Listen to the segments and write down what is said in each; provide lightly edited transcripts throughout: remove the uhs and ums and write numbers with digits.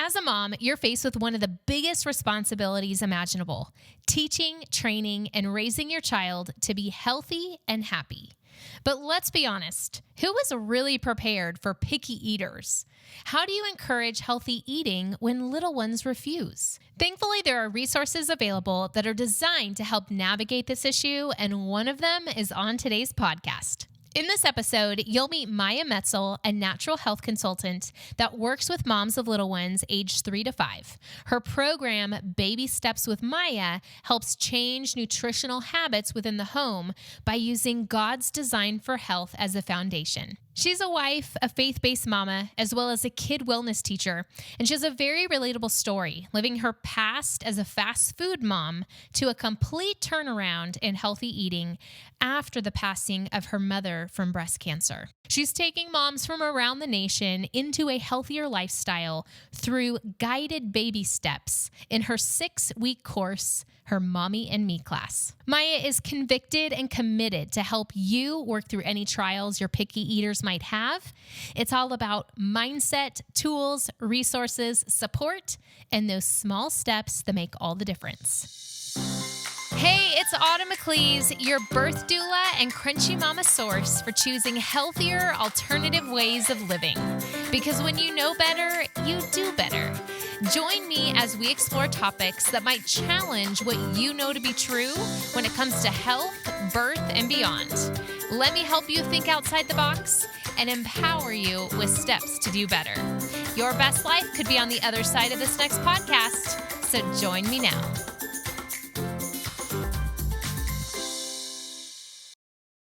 As a mom, you're faced with one of the biggest responsibilities imaginable: teaching, training, and raising your child to be healthy and happy. But let's be honest, who is really prepared for picky eaters? How do you encourage healthy eating when little ones refuse? Thankfully, there are resources available that are designed to help navigate this issue, and one of them is on today's podcast. In this episode, you'll meet Mya Metzel, a natural health consultant that works with moms of little ones aged 3 to 5. Her program, Baby Steps with Mya, helps change nutritional habits within the home by using God's design for health as a foundation. She's a wife, a faith-based mama, as well as a kid wellness teacher, and she has a very relatable story, living her past as a fast food mom to a complete turnaround in healthy eating after the passing of her mother from breast cancer. She's taking moms from around the nation into a healthier lifestyle through guided baby steps in her 6-week course, her Mommy and Me class. Mya is convicted and committed to help you work through any trials your picky eaters might have. It's all about mindset, tools, resources, support, and those small steps that make all the difference. Hey, it's Autumn McLeese, your birth doula and crunchy mama source for choosing healthier, alternative ways of living. Because when you know better, you do better. Join me as we explore topics that might challenge what you know to be true when it comes to health, birth, and beyond. Let me help you think outside the box and empower you with steps to do better. Your best life could be on the other side of this next podcast, so join me now.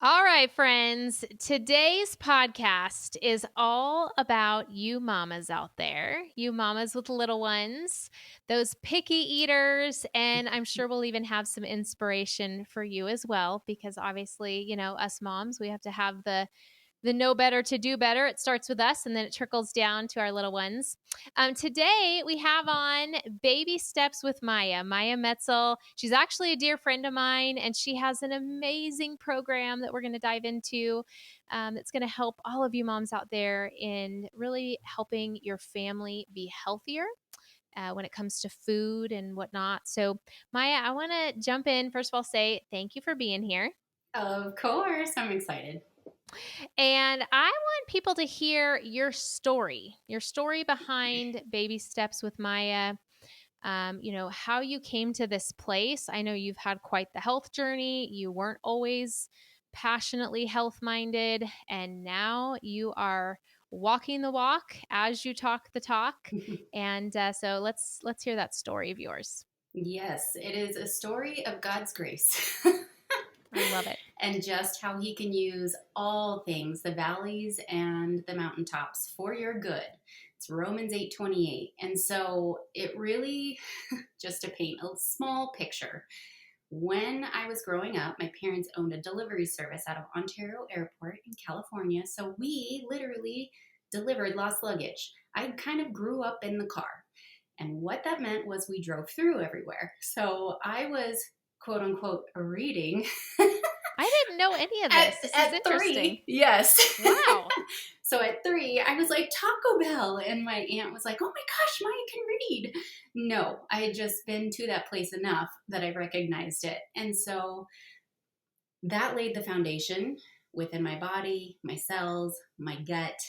All right, friends, today's podcast is all about you mamas out there, you mamas with little ones, those picky eaters, and I'm sure we'll even have some inspiration for you as well, because obviously, you know, us moms, we have to have the know better to do better. It starts with us and then it trickles down to our little ones. Today we have on Baby Steps with Mya Metzel. She's actually a dear friend of mine, and she has an amazing program that we're going to dive into that's going to help all of you moms out there in really helping your family be healthier when it comes to food and whatnot. So Mya, I want to jump in. First of all, say thank you for being here. Of course, I'm excited. And I want people to hear your story behind Baby Steps with Mya. How you came to this place. I know you've had quite the health journey. You weren't always passionately health minded, and now you are walking the walk as you talk the talk. And so let's hear that story of yours. Yes, it is a story of God's grace. I love it. And just how he can use all things, the valleys and the mountaintops, for your good. It's Romans 8:28. And so it really, just to paint a small picture, when I was growing up, my parents owned a delivery service out of Ontario Airport in California. So we literally delivered lost luggage. I kind of grew up in the car. And what that meant was we drove through everywhere. So I was, quote unquote, reading. I didn't know any of this. This is interesting. 3, yes. Wow. So at 3, I was like, Taco Bell. And my aunt was like, oh my gosh, Mya can read. No, I had just been to that place enough that I recognized it. And so that laid the foundation within my body, my cells, my gut.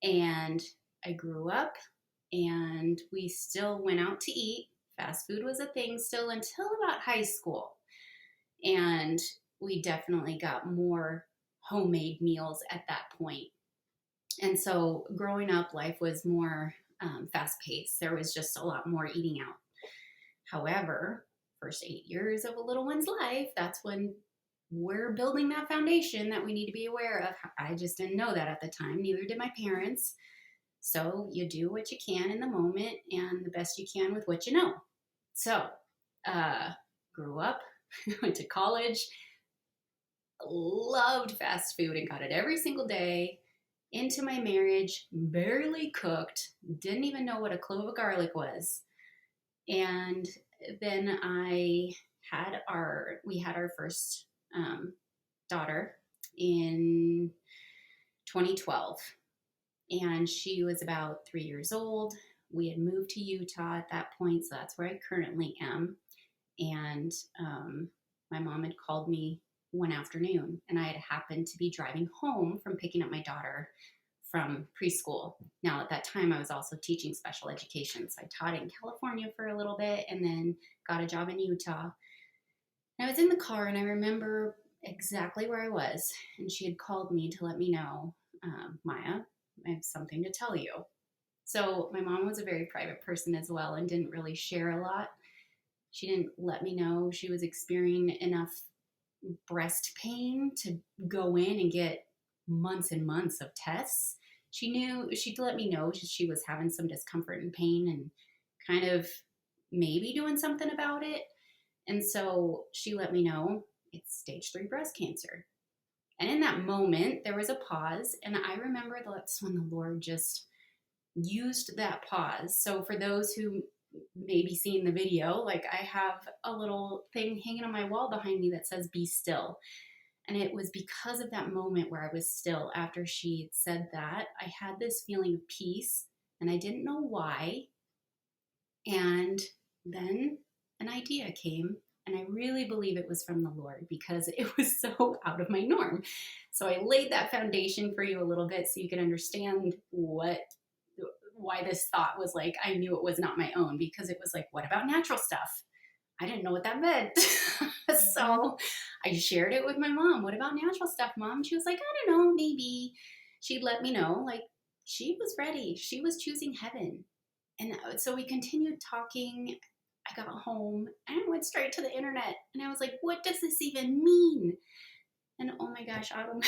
And I grew up, and we still went out to eat. Fast food was a thing still until about high school. And we definitely got more homemade meals at that point. And so growing up, life was more fast-paced. There was just a lot more eating out. However, first 8 years of a little one's life, that's when we're building that foundation that we need to be aware of. I just didn't know that at the time. Neither did my parents. So you do what you can in the moment and the best you can with what you know. So grew up, went to college, loved fast food and got it every single day. Into my marriage, barely cooked, didn't even know what a clove of garlic was. And then we had our first daughter in 2012. And she was about 3 years old. We had moved to Utah at that point, so that's where I currently am. And my mom had called me one afternoon, and I had happened to be driving home from picking up my daughter from preschool. Now, at that time, I was also teaching special education. So I taught in California for a little bit and then got a job in Utah. And I was in the car, and I remember exactly where I was. And she had called me to let me know, Mya, I have something to tell you. So my mom was a very private person as well and didn't really share a lot. She didn't let me know she was experiencing enough breast pain to go in and get months and months of tests. She'd let me know she was having some discomfort and pain and kind of maybe doing something about it. And so she let me know it's stage 3 breast cancer. And in that moment, there was a pause. And I remember that's when the Lord just used that pause. So for those who maybe seen the video, like I have a little thing hanging on my wall behind me that says, "Be still." And it was because of that moment where I was still after she said that, I had this feeling of peace and I didn't know why. And then an idea came, and I really believe it was from the Lord because it was so out of my norm. So I laid that foundation for you a little bit so you can understand why this thought was like, I knew it was not my own, because it was like, what about natural stuff? I didn't know what that meant. So I shared it with my mom. What about natural stuff, Mom? She was like, I don't know, maybe. She'd let me know, like, she was ready. She was choosing heaven. And so we continued talking. I got home and I went straight to the internet. And I was like, what does this even mean? And oh my gosh, Autumn,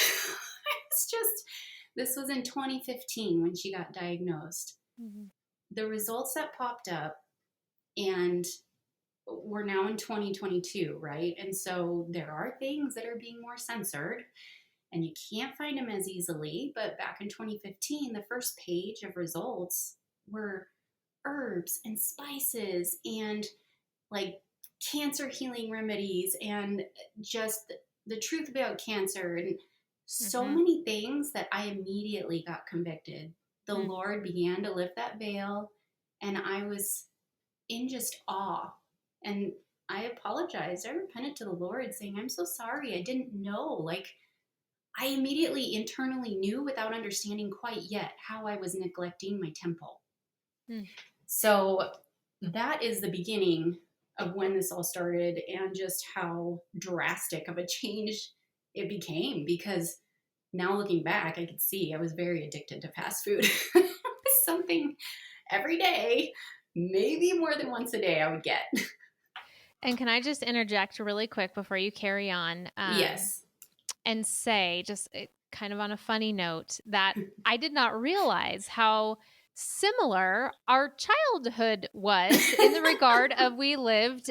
this was in 2015 when she got diagnosed. Mm-hmm. The results that popped up, and we're now in 2022, right? And so there are things that are being more censored and you can't find them as easily. But back in 2015, the first page of results were herbs and spices and like cancer healing remedies and just the truth about cancer and so many things that I immediately got convicted. The Lord began to lift that veil, and I was in just awe. And I apologized. I repented to the Lord saying, I'm so sorry. I didn't know. Like, I immediately internally knew without understanding quite yet how I was neglecting my temple. So that is the beginning of when this all started and just how drastic of a change it became, because now looking back, I could see I was very addicted to fast food. Something every day, maybe more than once a day I would get. And can I just interject really quick before you carry on? Yes. And say, just kind of on a funny note, that I did not realize how similar our childhood was in the regard of we lived,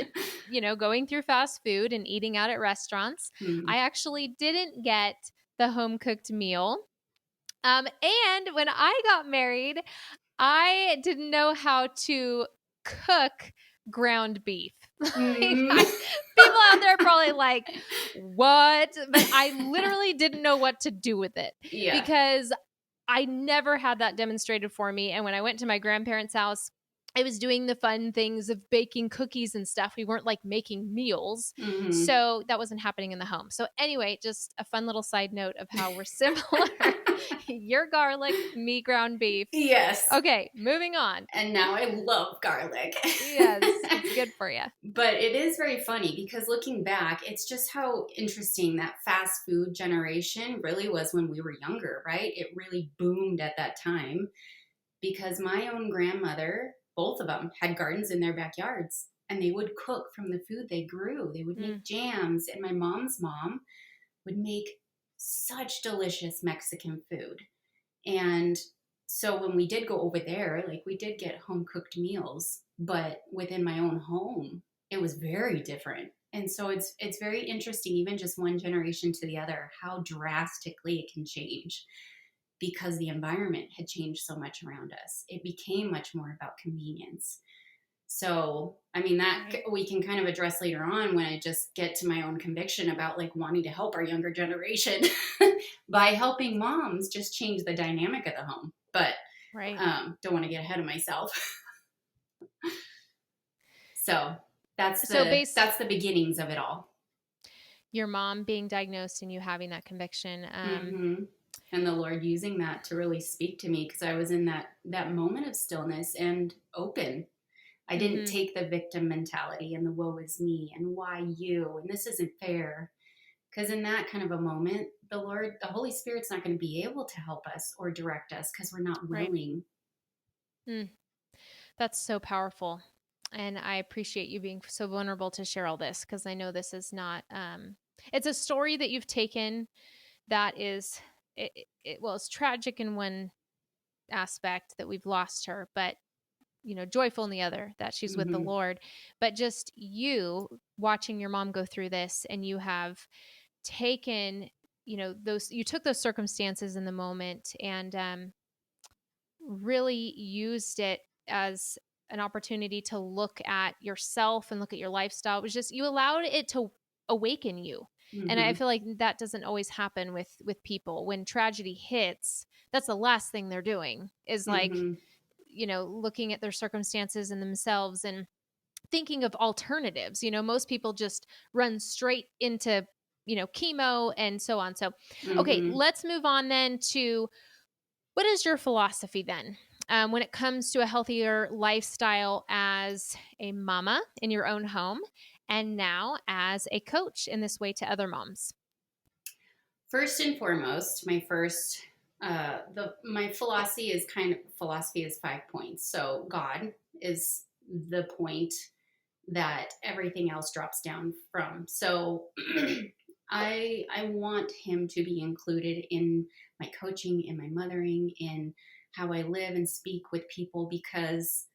going through fast food and eating out at restaurants. I actually didn't get the home cooked meal. And when I got married, I didn't know how to cook ground beef. People out there are probably like, what? But I literally didn't know what to do with it because I never had that demonstrated for me. And when I went to my grandparents' house, I was doing the fun things of baking cookies and stuff. We weren't like making meals. So that wasn't happening in the home. So anyway, just a fun little side note of how we're similar. Your garlic, me ground beef. Yes. Okay, moving on. And now I love garlic. Yes, it's good for you. But it is very funny because looking back, it's just how interesting that fast food generation really was when we were younger, right? It really boomed at that time because my own grandmother, both of them, had gardens in their backyards and they would cook from the food they grew. They would make jams, and my mom's mom would make such delicious Mexican food. And so when we did go over there, like we did get home cooked meals, but within my own home, it was very different. And so it's very interesting, even just one generation to the other, how drastically it can change because the environment had changed so much around us. It became much more about convenience. So, I mean, that we can kind of address later on when I just get to my own conviction about like wanting to help our younger generation by helping moms just change the dynamic of the home. But don't want to get ahead of myself. So that's So the beginnings of it all. your mom being diagnosed and you having that conviction. Mm-hmm. And the Lord using that to really speak to me, because I was in that moment of stillness and open. I didn't Mm-hmm. take the victim mentality and the woe is me and why you and this isn't fair. Because in that kind of a moment, the Holy Spirit's not going to be able to help us or direct us because we're not Right. willing. That's so powerful. And I appreciate you being so vulnerable to share all this, because I know this is not, it's a story that you've taken that is, well, it's tragic in one aspect that we've lost her, but joyful in the other, that she's with the Mm-hmm. Lord. But just you watching your mom go through this, and you have taken, you took those circumstances in the moment, and really used it as an opportunity to look at yourself and look at your lifestyle. It was just, you allowed it to awaken you. And I Mm-hmm. feel like that doesn't always happen with people. When tragedy hits, that's the last thing they're doing, is like, Mm-hmm. looking at their circumstances and themselves and thinking of alternatives. Most people just run straight into, chemo and so on. So, okay, Mm-hmm. let's move on then to, what is your philosophy then, when it comes to a healthier lifestyle as a mama in your own home, and now as a coach in this way to other moms? First and foremost, my philosophy is 5 points. So God is the point that everything else drops down from. So I want him to be included in my coaching, in my mothering, in how I live and speak with people, because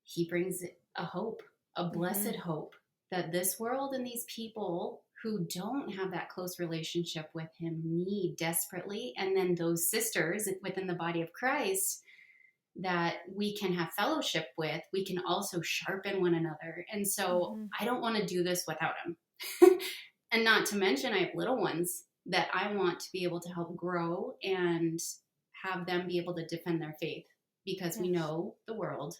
he brings a hope, a blessed Mm-hmm. hope, that this world and these people who don't have that close relationship with him need desperately. And then those sisters within the body of Christ that we can have fellowship with, we can also sharpen one another. And so Mm-hmm. I don't want to do this without him. And not to mention, I have little ones that I want to be able to help grow and have them be able to defend their faith, because we Yes. know the world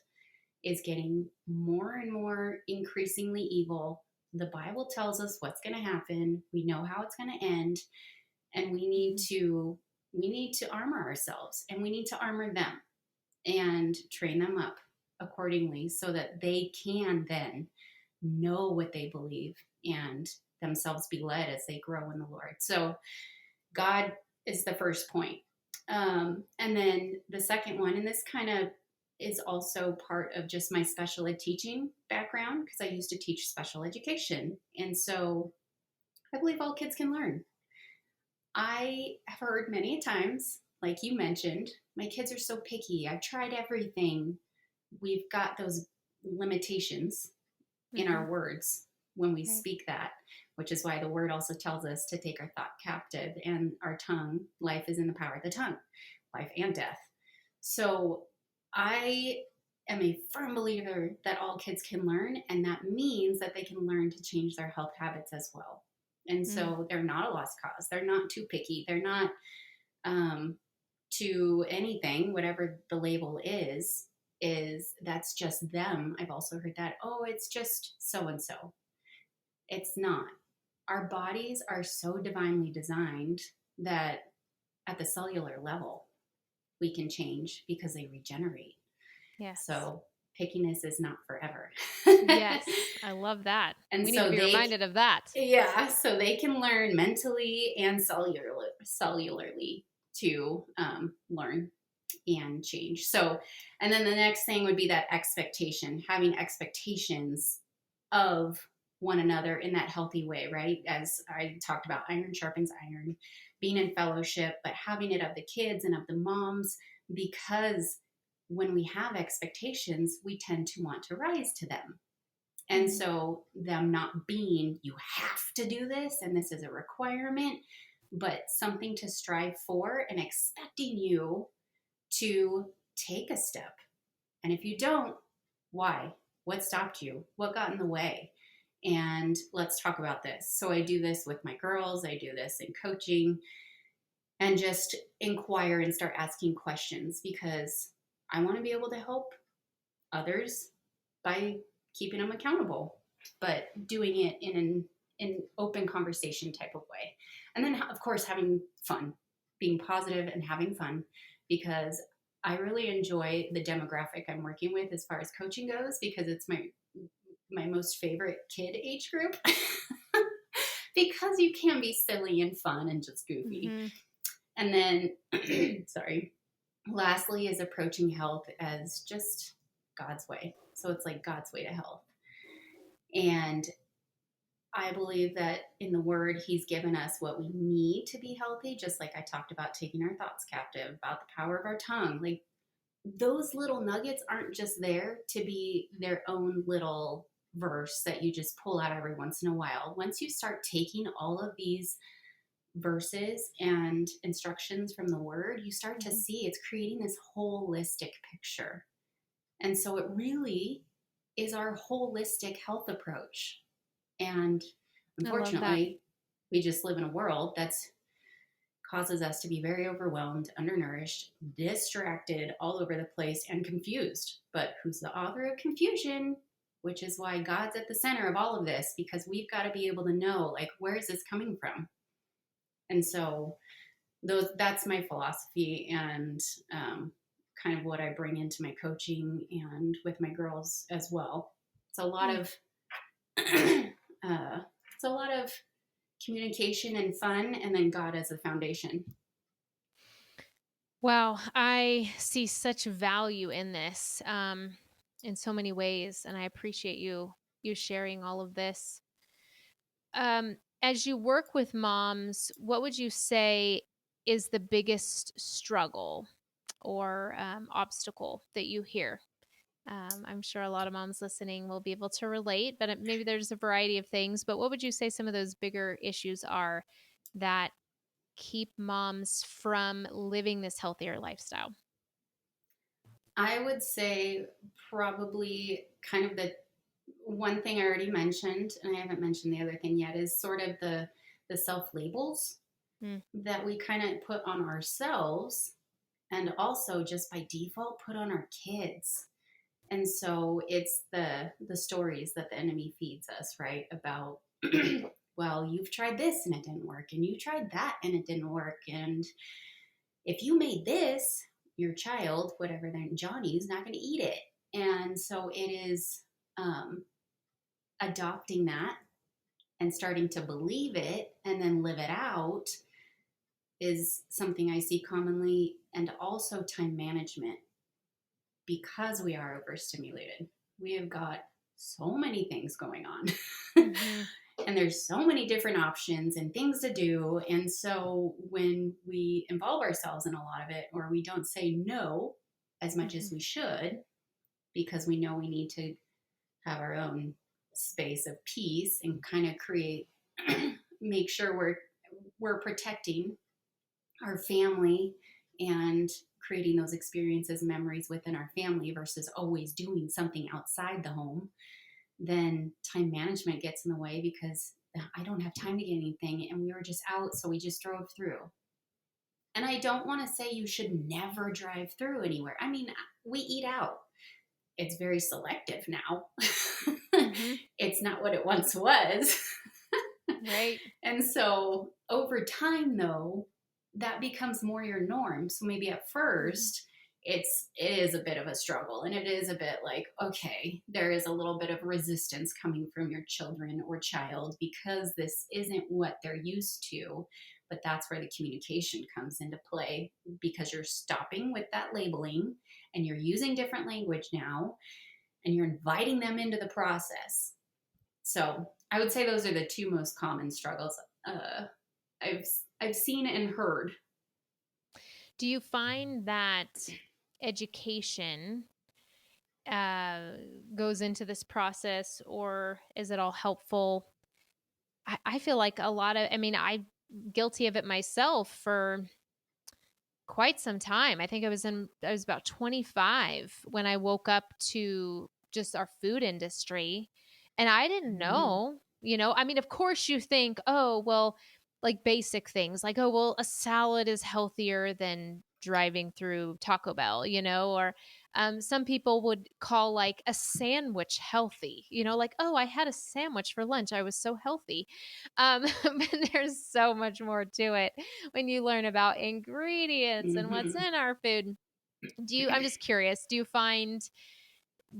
is getting more and more increasingly evil. The Bible tells us what's going to happen. We know how it's going to end, and we need to armor ourselves, and we need to armor them and train them up accordingly so that they can then know what they believe and themselves be led as they grow in the Lord. So God is the first point. And then the second one, and this kind of is also part of just my special ed teaching background, because I used to teach special education. And so I believe all kids can learn. I have heard many times, like you mentioned, my kids are so picky. I've tried everything. We've got those limitations in Mm-hmm. our words when we Right. speak that, which is why the word also tells us to take our thought captive, and our tongue, life is in the power of the tongue, life and death. So I am a firm believer that all kids can learn, and that means that they can learn to change their health habits as well. And Mm. so they're not a lost cause. They're not too picky. They're not um, to anything, whatever the label is that's just them. I've also heard that, oh, it's just so and so. It's not. Our bodies are so divinely designed that at the cellular level, we can change because they regenerate. Yes. So pickiness is not forever. Yes. I love that. And We need to so be reminded of that. so they can learn mentally and cellularly to learn and change. So, and then the next thing would be that expectation, having expectations of one another in that healthy way, right? As I talked about, iron sharpens iron, being in fellowship, but having it of the kids and of the moms, because when we have expectations, we tend to want to rise to them. And Mm-hmm. so, them not being, you have to do this and this is a requirement, but something to strive for, and expecting you to take a step. And if you don't, why? What stopped you? What got in the way? And let's talk about this. So I do this with my girls, I do this in coaching, and just inquire and start asking questions, because I want to be able to help others by keeping them accountable, but doing it in an open conversation type of way. And then, of course, having fun, being positive and having fun, because I really enjoy the demographic I'm working with as far as coaching goes, because it's my most favorite kid age group. Because you can be silly and fun and just goofy. Mm-hmm. And then, sorry, lastly is approaching health as just God's way. So it's like God's way to health. And I believe that in the word, he's given us what we need to be healthy, just like I talked about taking our thoughts captive, about the power of our tongue. Like those little nuggets aren't just there to be their own little verse that you just pull out every once in a while. Once you start taking all of these verses and instructions from the word, you start to see it's creating this holistic picture. And so it really is our holistic health approach. And unfortunately, we just live in a world that's causes us to be very overwhelmed, undernourished, distracted, all over the place, and confused. But who's the author of confusion? Which is why God's at the center of all of this, because we've got to be able to know, like, where is this coming from? And so that's my philosophy and kind of what I bring into my coaching and with my girls as well. It's a lot of it's a lot of communication and fun, and then God as a foundation. Wow, I see such value in this in so many ways, and I appreciate you sharing all of this. As you work with moms, what would you say is the biggest struggle or obstacle that you hear? I'm sure a lot of moms listening will be able to relate, but maybe there's a variety of things. But what would you say some of those bigger issues are that keep moms from living this healthier lifestyle? I would say probably kind of the one thing I already mentioned, and I haven't mentioned the other thing yet, is sort of the self labels that we kind of put on ourselves, and also just by default put on our kids. And so it's the stories that the enemy feeds us, right? About well, you've tried this and it didn't work, and you tried that and it didn't work, and if you made this, your child, whatever their Johnny, is not going to eat it. And so it is adopting that and starting to believe it and then live it out is something I see commonly, and also time management, because we are overstimulated. We have got so many things going on. Mm-hmm. And there's so many different options and things to do. And so when we involve ourselves in a lot of it, or we don't say no as much as we should, because we know we need to have our own space of peace and kind of create, make sure we're protecting our family and creating those experiences, memories within our family versus always doing something outside the home, then time management gets in the way, because I don't have time to get anything, and we were just out, so we just drove through. And I don't want to say you should never drive through anywhere. I mean, we eat out. It's very selective now. It's not what it once was. Right. And so over time, though, that becomes more your norm. So maybe at first, it is a bit of a struggle, and it is a bit like, okay, there is a little bit of resistance coming from your children or child, because this isn't what they're used to. But that's where the communication comes into play, because you're stopping with that labeling and you're using different language now, and you're inviting them into the process. So I would say those are the two most common struggles I've seen and heard. Do you find that education goes into this process, or is it all helpful? I feel like a lot of, I'm guilty of it myself for quite some time. I think I was about 25 when I woke up to just our food industry, and I didn't know, of course you think, oh, well, like basic things like, oh, well, a salad is healthier than driving through Taco Bell, or Some people would call like a sandwich healthy, like, oh, I had a sandwich for lunch. I was so healthy. But there's so much more to it when you learn about ingredients and what's Hmm. in our food. I'm just curious, do you find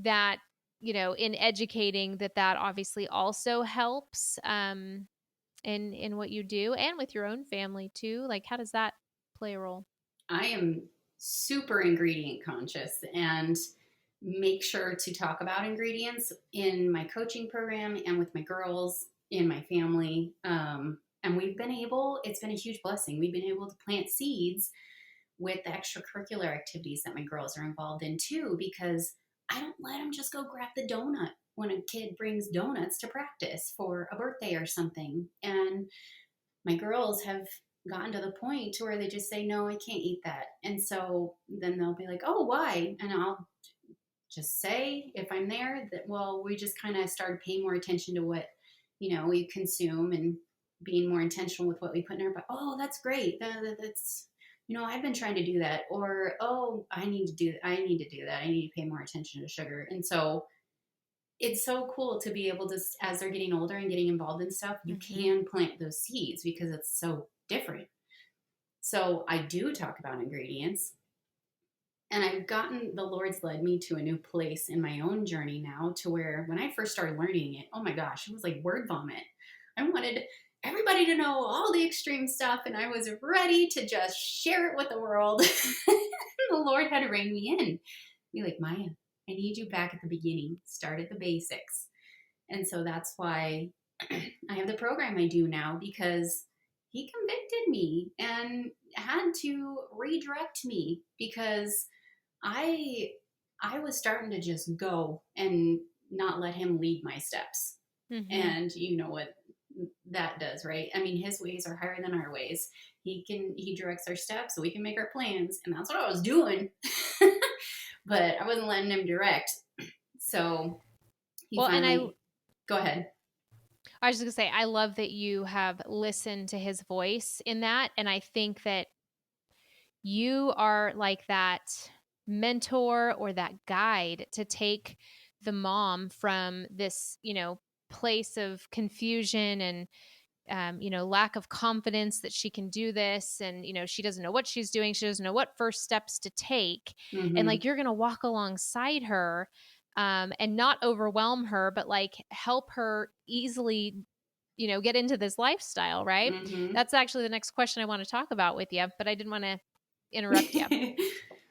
that, in educating that obviously also helps, in what you do and with your own family too? Like, how does that play a role? I am super ingredient conscious and make sure to talk about ingredients in my coaching program and with my girls in my family. And it's been a huge blessing. We've been able to plant seeds with the extracurricular activities that my girls are involved in too, because I don't let them just go grab the donut when a kid brings donuts to practice for a birthday or something. And my girls have gotten to the point to where they just say, no, I can't eat that. And so then they'll be like, oh, why? And I'll just say, if I'm there, that, well, we just kind of started paying more attention to what, we consume and being more intentional with what we put in our body. Oh, that's great. That's, I've been trying to do that. Or, oh, I need to do that. I need to pay more attention to sugar. And so it's so cool to be able to, as they're getting older and getting involved in stuff, you Mm-hmm. can plant those seeds because it's so different. So I do talk about ingredients, and the Lord's led me to a new place in my own journey now, to where when I first started learning it, oh my gosh, it was like word vomit. I wanted everybody to know all the extreme stuff, and I was ready to just share it with the world. The Lord had to rein me in, be like, Mya, I need you back at the beginning. Start at the basics. And so that's why I have the program I do now, because he convicted me and had to redirect me, because I I was starting to just go and not let him lead my steps. Mm-hmm. And you know what that does, right? I mean, his ways are higher than our ways. He directs our steps so we can make our plans, and that's what I was doing. But I wasn't letting him direct. So he Well, and finally, go ahead. I was just gonna say, I love that you have listened to his voice in that. And I think that you are like that mentor or that guide to take the mom from this, place of confusion and, lack of confidence that she can do this. And, she doesn't know what she's doing. She doesn't know what first steps to take. And Mm-hmm. like, you're going to walk alongside her, and not overwhelm her, but like help her easily, get into this lifestyle, right? Mm-hmm. That's actually the next question I want to talk about with you, but I didn't want to interrupt you.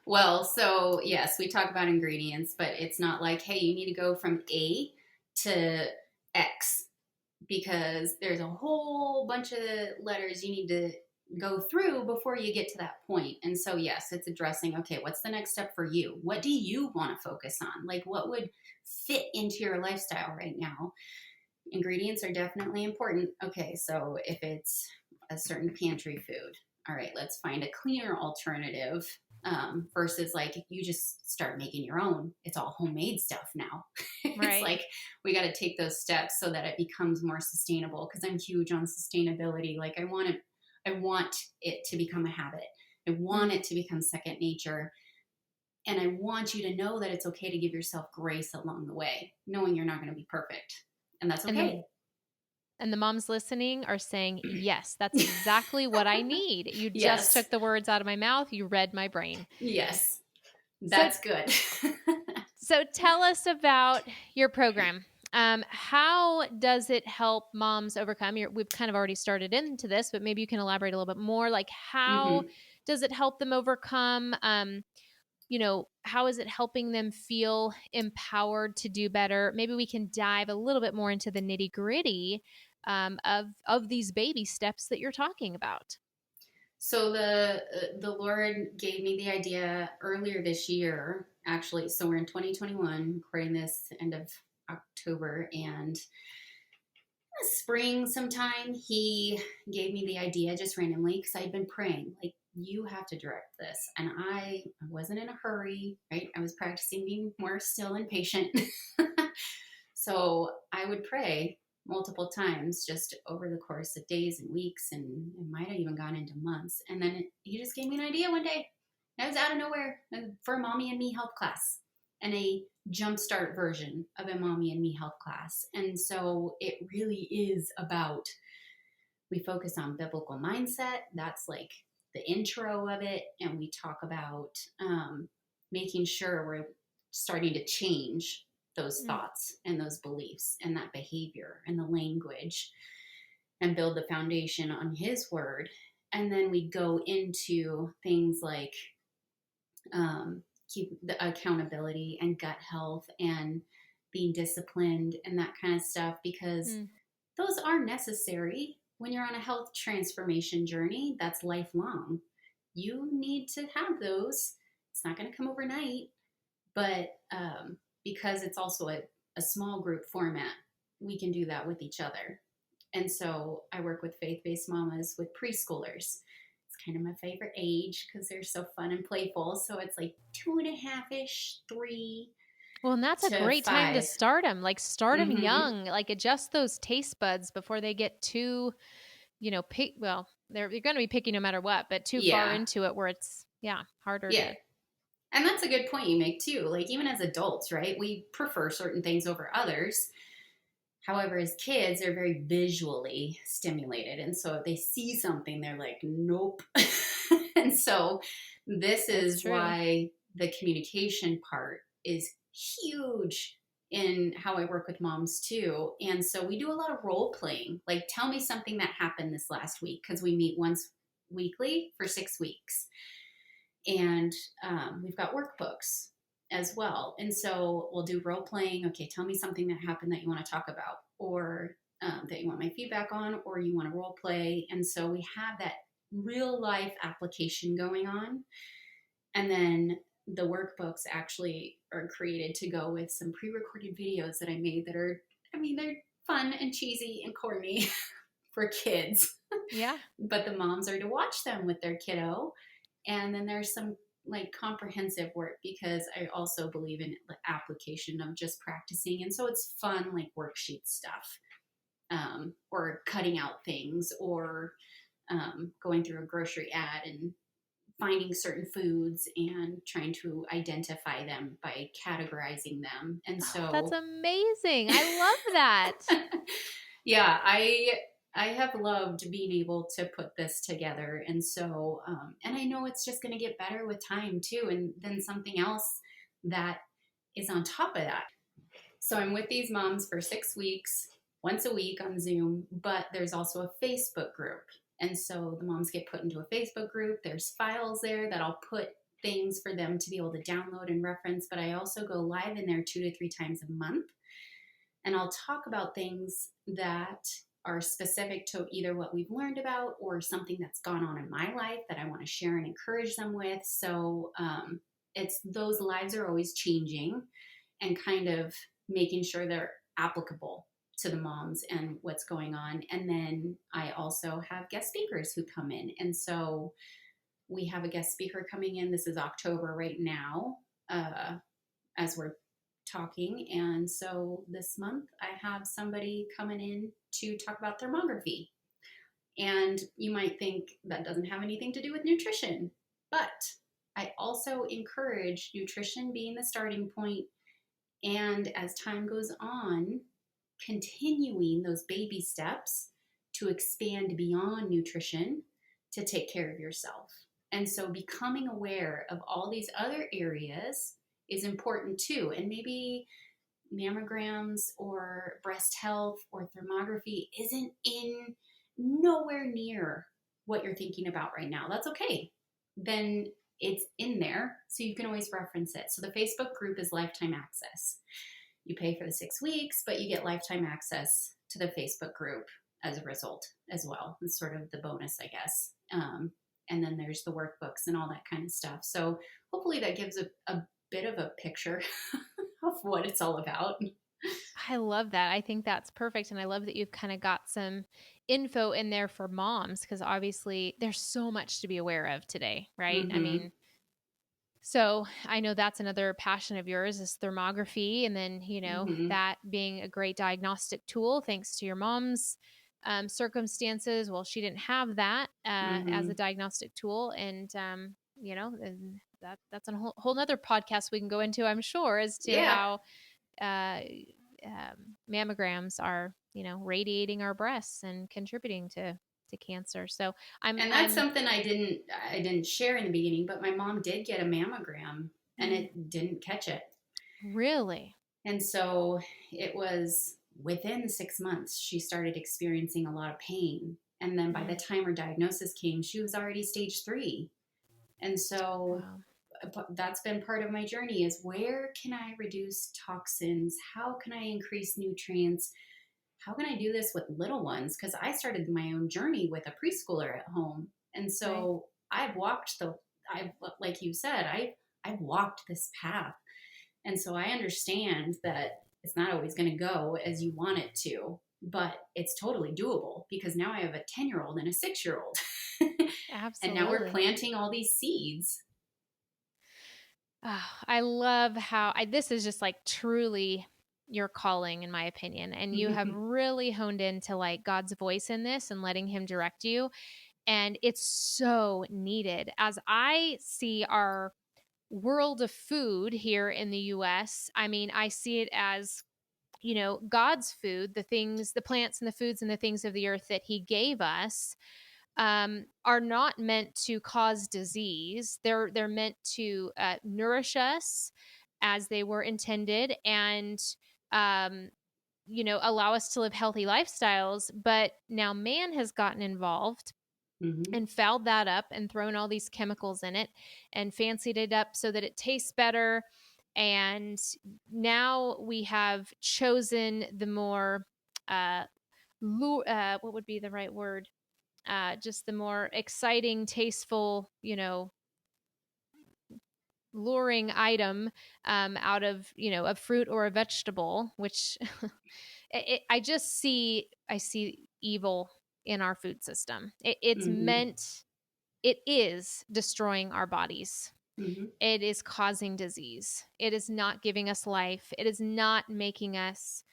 Well, so yes, we talk about ingredients, but it's not like, hey, you need to go from A to X, because there's a whole bunch of letters you need to go through before you get to that point. And so, yes, it's addressing, okay, what's the next step for you? What do you want to focus on? Like, what would fit into your lifestyle right now? Ingredients are definitely important. Okay, so if it's a certain pantry food, all right, let's find a cleaner alternative, versus like you just start making your own. It's all homemade stuff now. It's Right. like we got to take those steps so that it becomes more sustainable, because I'm huge on sustainability. Like I want it to become a habit. I want Mm. it to become second nature. And I want you to know that it's okay to give yourself grace along the way, knowing you're not going to be perfect. And that's And the okay. and the moms listening are saying, "Yes, that's exactly what I need. You just Yes. took the words out of my mouth. You read my brain." Yes. So That's good. so tell us about your program. How does it help moms overcome? We've kind of already started into this, but maybe you can elaborate a little bit more. Like, how Hmm. does it help them overcome? How is it helping them feel empowered to do better? Maybe we can dive a little bit more into the nitty gritty, of these baby steps that you're talking about. So the Lord gave me the idea earlier this year, actually. So we're in 2021, recording this end of October, and spring sometime he gave me the idea just randomly, because I'd been praying like, you have to direct this, and I wasn't in a hurry, right? I was practicing being more still and patient. So I would pray multiple times just over the course of days and weeks, and it might have even gone into months. And then he just gave me an idea one day. I was out of nowhere for a Mommy and Me health class and a jumpstart version of a Mommy and Me health class. And so it really is about, we focus on biblical mindset. That's like the intro of it. And we talk about making sure we're starting to change those Mm. thoughts and those beliefs and that behavior and the language and build the foundation on His word. And then we go into things like keep the accountability and gut health and being disciplined and that kind of stuff, because Mm. those are necessary when you're on a health transformation journey that's lifelong. You need to have those. It's not going to come overnight, but because it's also a small group format, we can do that with each other. And so I work with faith based mamas with preschoolers. It's kind of my favorite age because they're so fun and playful. So it's like 2.5 ish, 3 Well, and that's a to great time to 5. start them. Like start them Mm-hmm. young, like adjust those taste buds before they get too, well, they're going to be picky no matter what, but too far Yeah. into it where it's, harder Yeah. to. And that's a good point you make too. Like, even as adults, right? We prefer certain things over others. However, as kids, they're very visually stimulated. And so if they see something, they're like, nope. And so this That's is true. why the communication part is huge in how I work with moms too. And so we do a lot of role playing. Like, tell me something that happened this last week, because we meet once weekly for 6 weeks. And we've got workbooks as well. And so we'll do role playing. Okay, tell me something that happened that you want to talk about, or that you want my feedback on, or you want to role play. And so we have that real life application going on. And then the workbooks actually are created to go with some pre recorded videos that I made that are, I mean, they're fun and cheesy and corny for kids, Yeah. but the moms are to watch them with their kiddo. And then there's some like comprehensive work, because I also believe in the application of just practicing. And so it's fun, like worksheet stuff, or cutting out things, or going through a grocery ad and finding certain foods and trying to identify them by categorizing them. And Oh, that's so amazing. I love that. yeah, I have loved being able to put this together. And so and I know it's just going to get better with time too. And then something else that is on top of that. So I'm with these moms for 6 weeks, once a week on Zoom, but there's also a Facebook group. And so the moms get put into a Facebook group. There's files there that I'll put things for them to be able to download and reference, but I also go live in there 2 to 3 times a month. And I'll talk about things that are specific to either what we've learned about or something that's gone on in my life that I want to share and encourage them with. So it's, those lives are always changing, and kind of making sure they're applicable to the moms and what's going on. And then I also have guest speakers who come in. And so we have a guest speaker coming in. This is October right now, as we're talking. And so this month I have somebody coming in to talk about thermography. And you might think that doesn't have anything to do with nutrition, but I also encourage nutrition being the starting point, and as time goes on, continuing those baby steps to expand beyond nutrition to take care of yourself. And so becoming aware of all these other areas is important too. And maybe mammograms or breast health or thermography isn't in nowhere near what you're thinking about right now. That's okay. Then it's in there, so you can always reference it. So the Facebook group is lifetime access. You pay for the 6 weeks, but you get lifetime access to the Facebook group as a result as well. It's sort of the bonus, I guess. And then there's the workbooks and all that kind of stuff. So hopefully that gives a bit of a picture of what it's all about. I love that. I think that's perfect. And I love that you've kind of got some info in there for moms, because obviously there's so much to be aware of today, right? I Mm-hmm. mean, so I know that's another passion of yours is thermography. And then, Mm-hmm. that being a great diagnostic tool, thanks to your mom's circumstances. Well, she didn't have that as Mm-hmm. a diagnostic tool. And and that's a whole nother podcast we can go into, I'm sure, as to Yeah. how uh, mammograms are, radiating our breasts and contributing to cancer. So And that's I'm something I didn't share in the beginning, but my mom did get a mammogram and mm, it didn't catch it. really And so it was within 6 months she started experiencing a lot of pain. And then by the mm, time her diagnosis came, she was already stage 3. And so wow, that's been part of my journey, is where can I reduce toxins? How can I increase nutrients? How can I do this with little ones? Because I started my own journey with a preschooler at home. And right? so I've, like you said, I've walked this path. And so I understand that it's not always going to go as you want it to, but it's totally doable because now I have a 10-year-old and a 6-year-old. And now we're Absolutely. planting all these seeds. Oh, I love how this is just like truly your calling, in my opinion. And you have really honed into like God's voice in this and letting Him direct you. And it's so needed. As I see our world of food here in the US, I mean, I see it as, God's food, the things, the plants and the foods and the things of the earth that He gave us are not meant to cause disease. They're meant to nourish us as they were intended, and um, allow us to live healthy lifestyles. But now man has gotten involved Mm-hmm. and fouled that up and thrown all these chemicals in it and fancied it up so that it tastes better. And now we have chosen the more what would be the right word? Just the more exciting, tasteful, luring item out of a fruit or a vegetable. Which I see evil in our food system. Mm-hmm. It is destroying our bodies. Mm-hmm. It is causing disease. It is not giving us life. It is not making us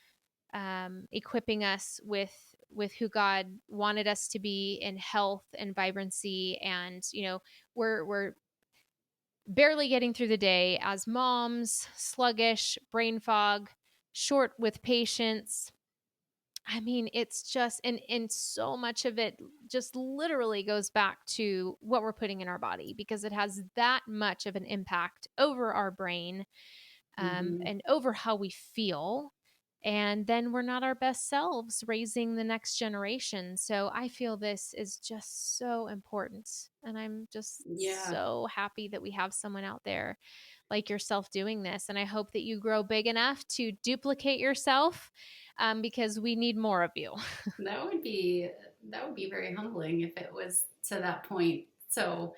equipping us with who God wanted us to be in health and vibrancy. And we're barely getting through the day as moms, sluggish, brain fog, short with patience. I mean, it's just and so much of it just literally goes back to what we're putting in our body, because it has that much of an impact over our brain, Mm-hmm. and over how we feel. And then we're not our best selves raising the next generation. So I feel this is just so important. And I'm just Yeah. so happy that we have someone out there like yourself doing this. And I hope that you grow big enough to duplicate yourself, because we need more of you. That would be very humbling if it was to that point. So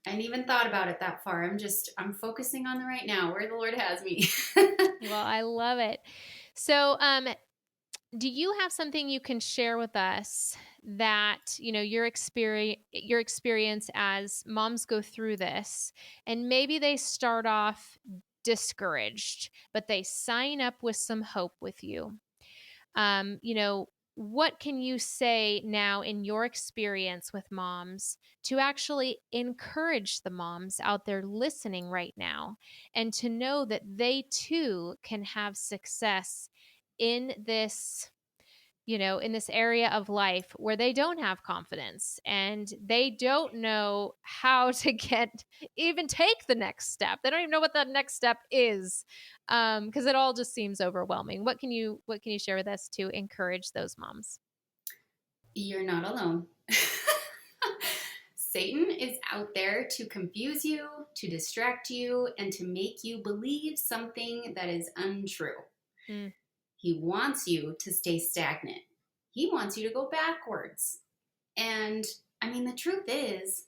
I hadn't even thought about it that far. I'm focusing on the right now, where the Lord has me. Well, I love it. So, do you have something you can share with us that your experience as moms go through this, and maybe they start off discouraged, but they sign up with some hope with you? What can you say now in your experience with moms to actually encourage the moms out there listening right now, and to know that they too can have success in this, in this area of life where they don't have confidence and they don't know how to even take the next step. They don't even know what that next step is, because it all just seems overwhelming. What can you share with us to encourage those moms? You're not alone. Satan is out there to confuse you, to distract you, and to make you believe something that is untrue. Mm, He wants you to stay stagnant. He wants you to go backwards. And I mean, the truth is,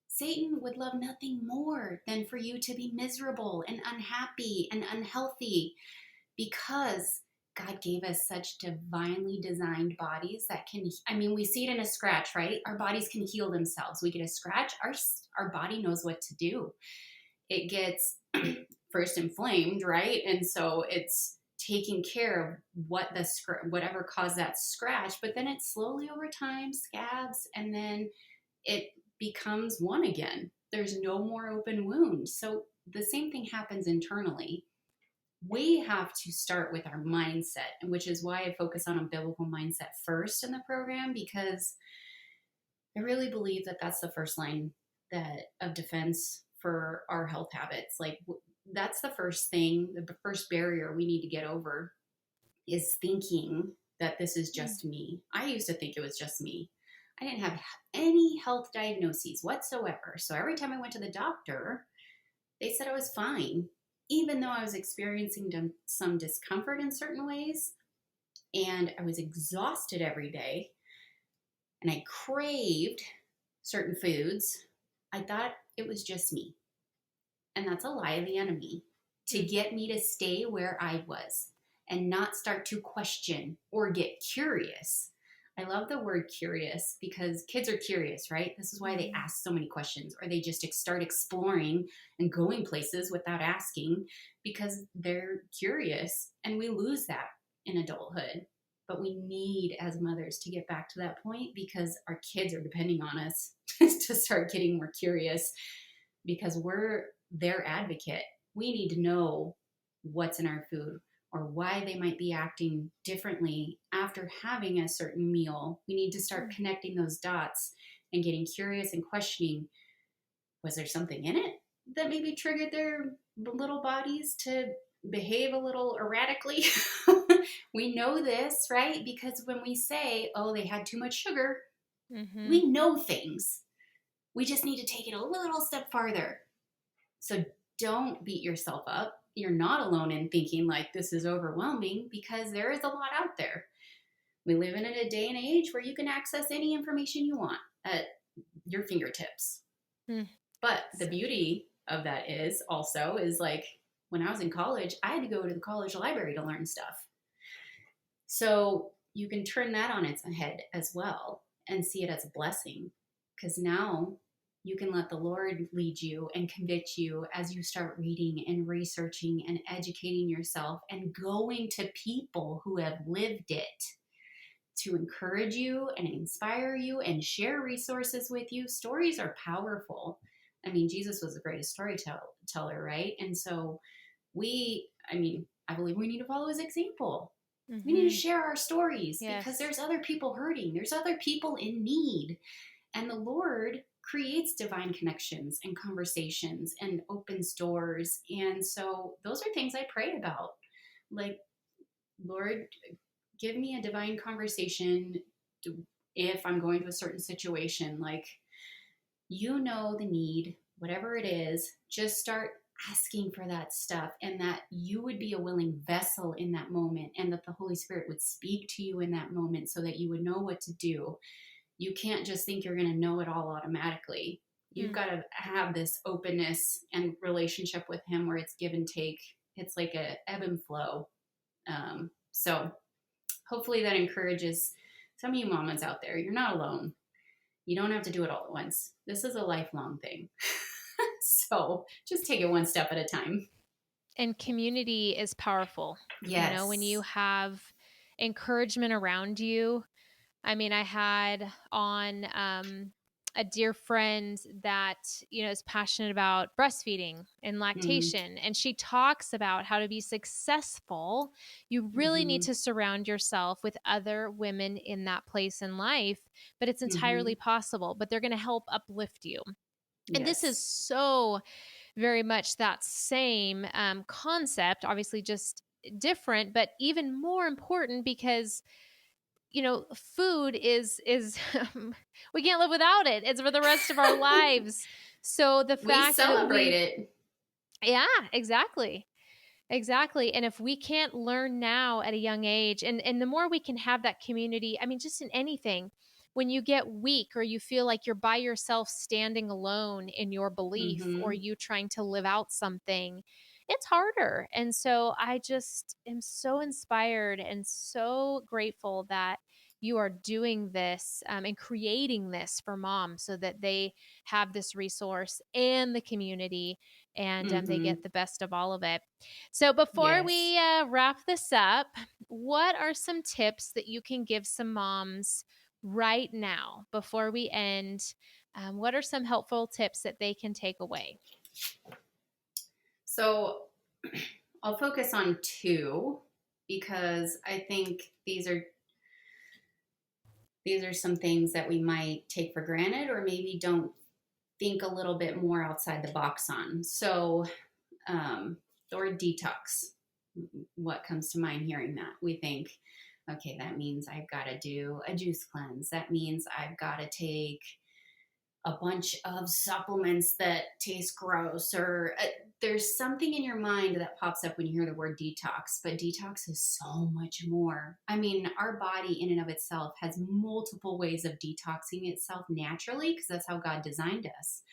Satan would love nothing more than for you to be miserable and unhappy and unhealthy, because God gave us such divinely designed bodies that can, I mean, we see it in a scratch, right? Our bodies can heal themselves. We get a scratch, our body knows what to do. It gets first inflamed, right? And so it's taking care of whatever caused that scratch, but then it slowly over time scabs, and then it becomes one again. there's no more open wounds. So the same thing happens internally. We have to start with our mindset, which is why I focus on a biblical mindset first in the program, because I really believe that that's the first line that of defense for our health habits. Like that's the first thing, the first barrier we need to get over is thinking that this is just me. I used to think it was just me. I didn't have any health diagnoses whatsoever. So every time I went to the doctor, they said I was fine, even though I was experiencing some discomfort in certain ways. And I was exhausted every day. And I craved certain foods. I thought it was just me. And that's a lie of the enemy to get me to stay where I was and not start to question or get curious. I love the word curious because kids are curious, right? This is why they ask so many questions, or they just start exploring and going places without asking because they're curious, and we lose that in adulthood. But we need, as mothers, to get back to that point because our kids are depending on us to start getting more curious because we're their advocate. We need to know what's in our food or why they might be acting differently after having a certain meal. We need to start connecting those dots and getting curious and questioning, was there something in it that maybe triggered their little bodies to behave a little erratically? We know this, right? Because when we say, oh, they had too much sugar, we know things. We just need to take it a little step farther. So don't beat yourself up. You're not alone in thinking like this is overwhelming because there is a lot out there. We live in a day and age where you can access any information you want at your fingertips. But the beauty of that is like when I was in college, I had to go to the college library to learn stuff. So you can turn that on its head as well and see it as a blessing because now you can let the Lord lead you and convict you as you start reading and researching and educating yourself and going to people who have lived it to encourage you and inspire you and share resources with you. Stories are powerful. I mean, Jesus was the greatest storyteller, right? And so I believe we need to follow his example. We need to share our stories because there's other people hurting. There's other people in need. And the Lord creates divine connections and conversations and opens doors. And so those are things I pray about. Like, Lord, give me a divine conversation if I'm going to a certain situation. Like, you know the need, whatever it is, just start asking for that stuff, and that you would be a willing vessel in that moment, and that the Holy Spirit would speak to you in that moment so that you would know what to do. You can't just think you're going to know it all automatically. You've got to have this openness and relationship with him where it's give and take. It's like a ebb and flow. So hopefully that encourages some of you mamas out there. You're not alone. You don't have to do it all at once. This is a lifelong thing. So just take it one step at a time. And community is powerful. Yes. You know, when you have encouragement around you. I mean, I had on a dear friend that, you know, is passionate about breastfeeding and lactation. And she talks about how to be successful. You really need to surround yourself with other women in that place in life, but it's entirely possible, but they're going to help uplift you. And this is so very much that same concept, obviously just different, but even more important because, you know, food is we can't live without it. It's for the rest of our lives. So the fact we celebrate it. Yeah, exactly. Exactly. And if we can't learn now at a young age, and the more we can have that community, I mean, just in anything, when you get weak or you feel like you're by yourself standing alone in your belief or you trying to live out something, it's harder. And so I just am so inspired and so grateful that you are doing this and creating this for moms so that they have this resource and the community and they get the best of all of it. So before we wrap this up, what are some tips that you can give some moms right now before we end What are some helpful tips that they can take away? So I'll focus on two because I think these are some things that we might take for granted or maybe don't think a little bit more outside the box on. So the word detox, what comes to mind hearing that? We think, okay, that means I've got to do a juice cleanse. That means I've got to take a bunch of supplements that taste gross, or there's something in your mind that pops up when you hear the word detox, but detox is so much more. I mean, our body in and of itself has multiple ways of detoxing itself naturally because that's how God designed us.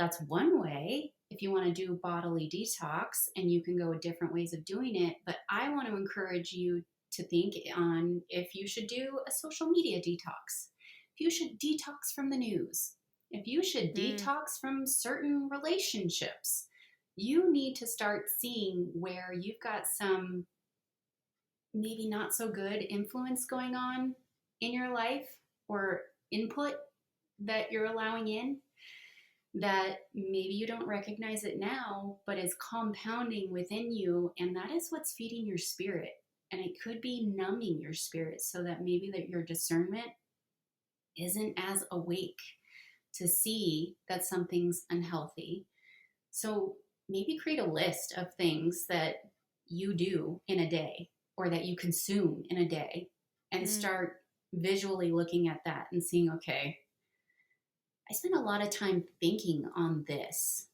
That's one way if you want to do bodily detox, and you can go different ways of doing it. But I want to encourage you to think on if you should do a social media detox, if you should detox from the news, if you should detox from certain relationships. You need to start seeing where you've got some maybe not so good influence going on in your life or input that you're allowing in, that maybe you don't recognize it now, but is compounding within you. And that is what's feeding your spirit. And it could be numbing your spirit so that maybe that your discernment isn't as awake to see that something's unhealthy. So maybe create a list of things that you do in a day or that you consume in a day and start visually looking at that and seeing, okay, I spend a lot of time thinking on this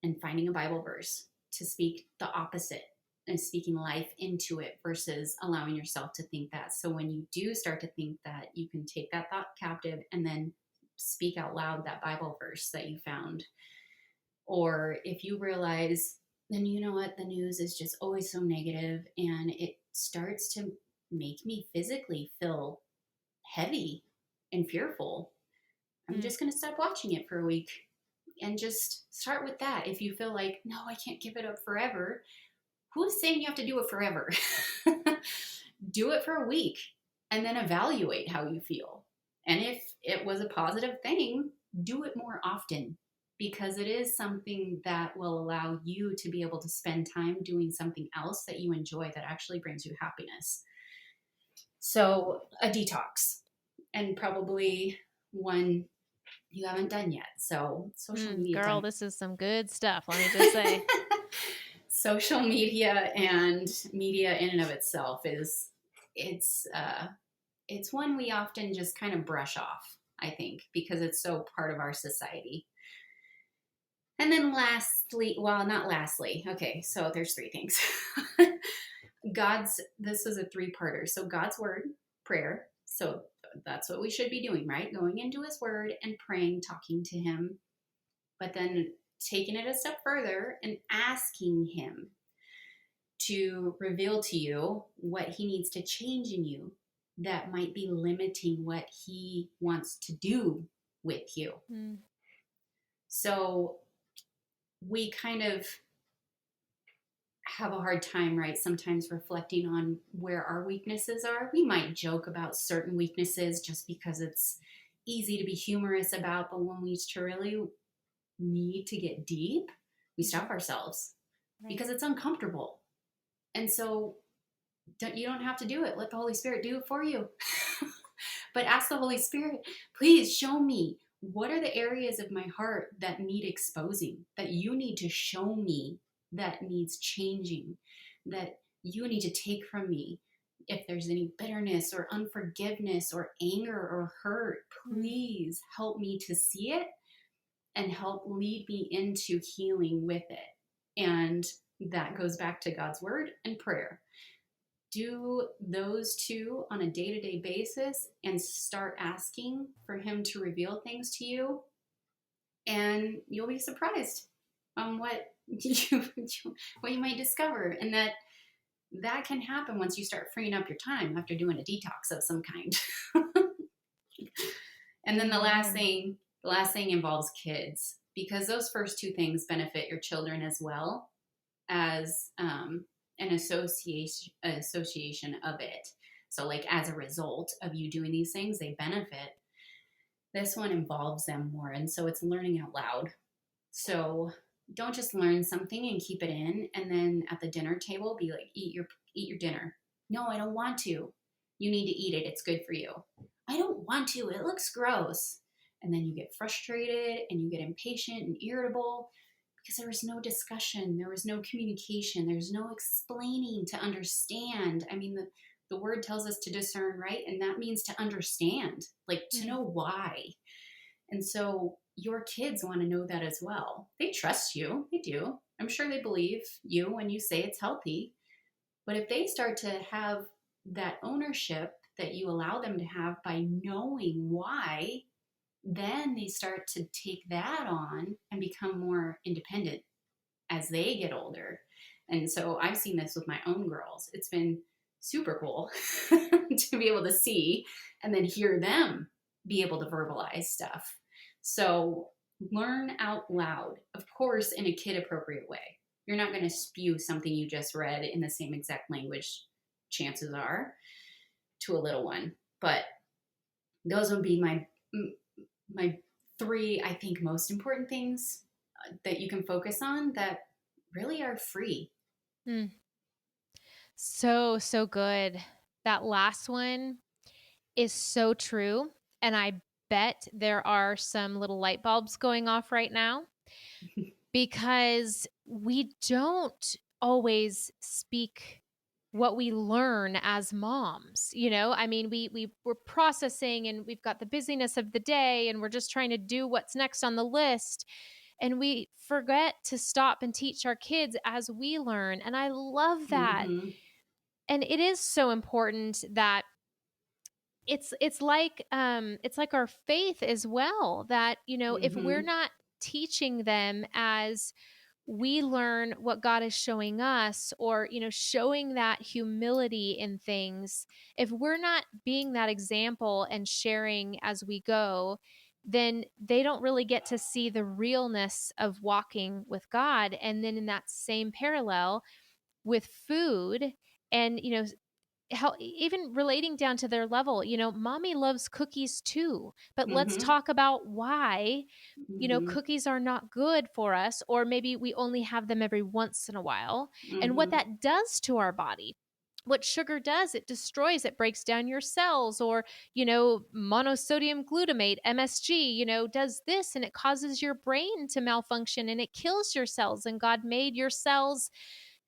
and finding a Bible verse to speak the opposite and speaking life into it versus allowing yourself to think that. So when you do start to think that, you can take that thought captive and then speak out loud that Bible verse that you found. Or if you realize, then you know what, the news is just always so negative and it starts to make me physically feel heavy and fearful, I'm just going to stop watching it for a week and just start with that. If you feel like, no, I can't give it up forever, who's saying you have to do it forever? Do it for a week and then evaluate how you feel. And if it was a positive thing, do it more often, because it is something that will allow you to be able to spend time doing something else that you enjoy that actually brings you happiness. So a detox, and probably one you haven't done yet. So social media. Girl, this is some good stuff, let me just say. Social media and media in and of itself it's one we often just kind of brush off, I think, because it's so part of our society. And then lastly, well, not lastly. Okay, so there's three things. This is a three-parter. So God's word, prayer. So that's what we should be doing, right? Going into his word and praying, talking to him, but then taking it a step further and asking him to reveal to you what he needs to change in you that might be limiting what he wants to do with you. So we kind of have a hard time, right, sometimes reflecting on where our weaknesses are. We might joke about certain weaknesses just because it's easy to be humorous about, but when we really need to get deep, we stop ourselves because it's uncomfortable. And so you don't have to do it. Let the Holy Spirit do it for you. But ask the Holy Spirit, please show me, what are the areas of my heart that need exposing, that you need to show me, that needs changing, that you need to take from me. If there's any bitterness or unforgiveness or anger or hurt, please help me to see it and help lead me into healing with it. And that goes back to God's word and prayer. Do those two on a day-to-day basis and start asking for him to reveal things to you. And you'll be surprised on what you might discover. And that can happen once you start freeing up your time after doing a detox of some kind. And then the last thing involves kids, because those first two things benefit your children as well as an association of it. So like as a result of you doing these things, they benefit. This one involves them more. And so it's learning out loud. So don't just learn something and keep it in. And then at the dinner table, be like, eat your dinner. No, I don't want to. You need to eat it. It's good for you. I don't want to. It looks gross. And then you get frustrated and you get impatient and irritable because there was no discussion. There was no communication. There's no explaining to understand. I mean, the word tells us to discern, right? And that means to understand, like to know why. And so your kids want to know that as well. They trust you. They do. I'm sure they believe you when you say it's healthy. But if they start to have that ownership that you allow them to have by knowing why, then they start to take that on and become more independent as they get older. And so I've seen this with my own girls. It's been super cool to be able to see and then hear them be able to verbalize stuff. So learn out loud, of course, in a kid appropriate way. You're not going to spew something you just read in the same exact language, chances are, to a little one. But those would be my three, I think, most important things that you can focus on that really are free. So good. That last one is so true. And I bet there are some little light bulbs going off right now because we don't always speak what we learn as moms. I mean, we're processing and we've got the busyness of the day and we're just trying to do what's next on the list. And we forget to stop and teach our kids as we learn. And I love that. Mm-hmm. And it is so important that it's like our faith as well, that if we're Mm-hmm. not teaching them as we learn what God is showing us, or showing that humility in things, if we're not being that example and sharing as we go, then they don't really get to see the realness of walking with God. And then in that same parallel with food, and how even relating down to their level, mommy loves cookies too, but let's Mm-hmm. talk about why Mm-hmm. cookies are not good for us, or maybe we only have them every once in a while, and what Mm-hmm. that does to our body. What sugar does, it destroys, it breaks down your cells, or monosodium glutamate, MSG, does this, and it causes your brain to malfunction and it kills your cells. And God made your cells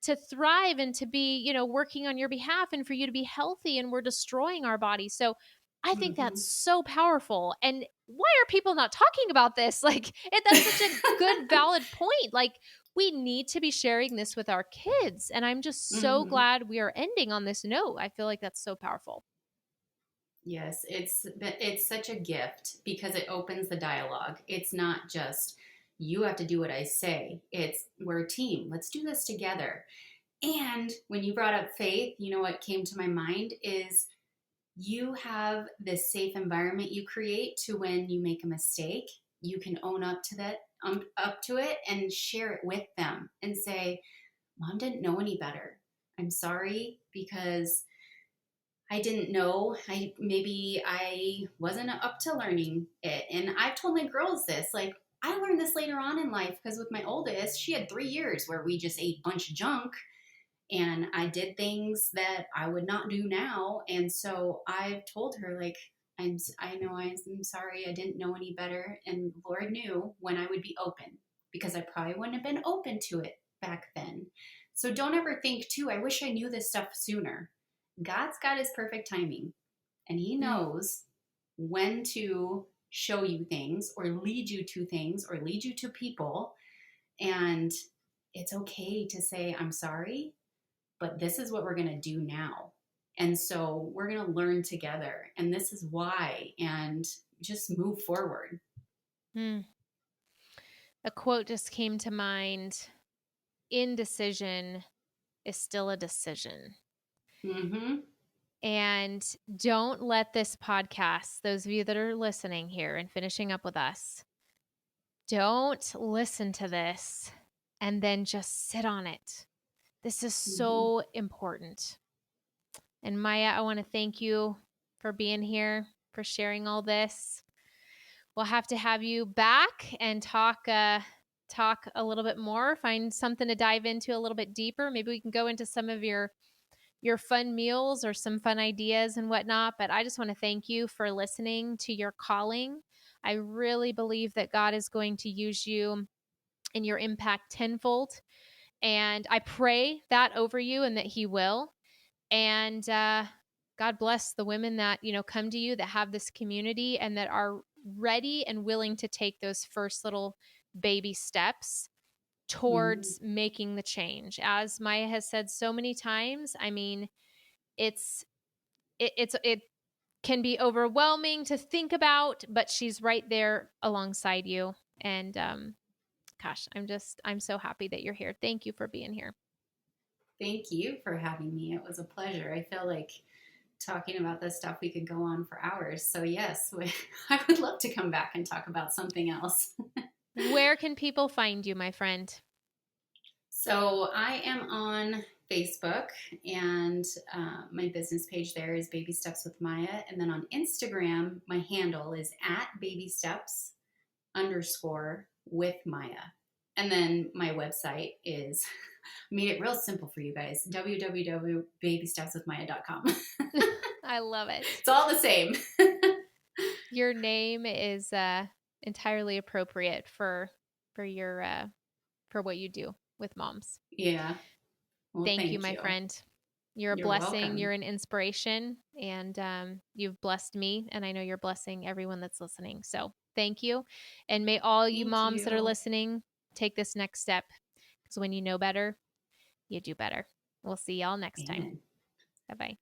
to thrive and to be, working on your behalf and for you to be healthy, and we're destroying our body. So I think Mm-hmm. that's so powerful. And why are people not talking about this? Like, that's such a good, valid point. Like, we need to be sharing this with our kids. And I'm just so Mm-hmm. glad we are ending on this note. I feel like that's so powerful. Yes, it's such a gift because it opens the dialogue. It's not just you have to do what I say. It's we're a team. Let's do this together. And when you brought up faith, what came to my mind is you have this safe environment you create to when you make a mistake, you can own up to that, up to it, and share it with them and say, "Mom didn't know any better. I'm sorry because I didn't know. Maybe I wasn't up to learning it." And I've told my girls this, like, I learned this later on in life because with my oldest, she had 3 years where we just ate a bunch of junk and I did things that I would not do now. And so I've told her, like, I know I'm sorry, I didn't know any better. And Lord knew when I would be open because I probably wouldn't have been open to it back then. So don't ever think, too, I wish I knew this stuff sooner. God's got his perfect timing, and he knows when to show you things or lead you to things or lead you to people. And it's okay to say, I'm sorry, but this is what we're going to do now. And so we're going to learn together. And this is why. And just move forward. A quote just came to mind: indecision is still a decision. Mm-hmm. And don't let this podcast, those of you that are listening here and finishing up with us, don't listen to this and then just sit on it. This is Mm-hmm. so important. And Mya, I want to thank you for being here, for sharing all this. we'll have to have you back and talk a little bit more, find something to dive into a little bit deeper. Maybe we can go into some of your fun meals or some fun ideas and whatnot. But I just want to thank you for listening to your calling. I really believe that God is going to use you in your impact tenfold. And I pray that over you and that He will. And God bless the women that, come to you, that have this community and that are ready and willing to take those first little baby steps Mhm. towards making the change. As Mya has said so many times, I mean, it can be overwhelming to think about, but she's right there alongside you. And gosh, I'm so happy that you're here. Thank you for being here. Thank you for having me. It was a pleasure. I feel like talking about this stuff, we could go on for hours. So, yes, I would love to come back and talk about something else. Where can people find you, my friend? So, I am on Facebook, and my business page there is Baby Steps with Mya. And then on Instagram, my handle is at Baby Steps _ with Mya. And then my website is, made it real simple for you guys, www.babystepswithmya.com. I love it. It's all the same. Your name is entirely appropriate for your for what you do with moms. Yeah. Well, Thank you, thank my you. friend. You're a You're blessing. welcome. You're an inspiration, and you've blessed me, and I know you're blessing everyone that's listening. So thank you, and may all you Thank moms that are you. listening take this next step, because when you know better, you do better. We'll see y'all next time. Amen. Bye bye.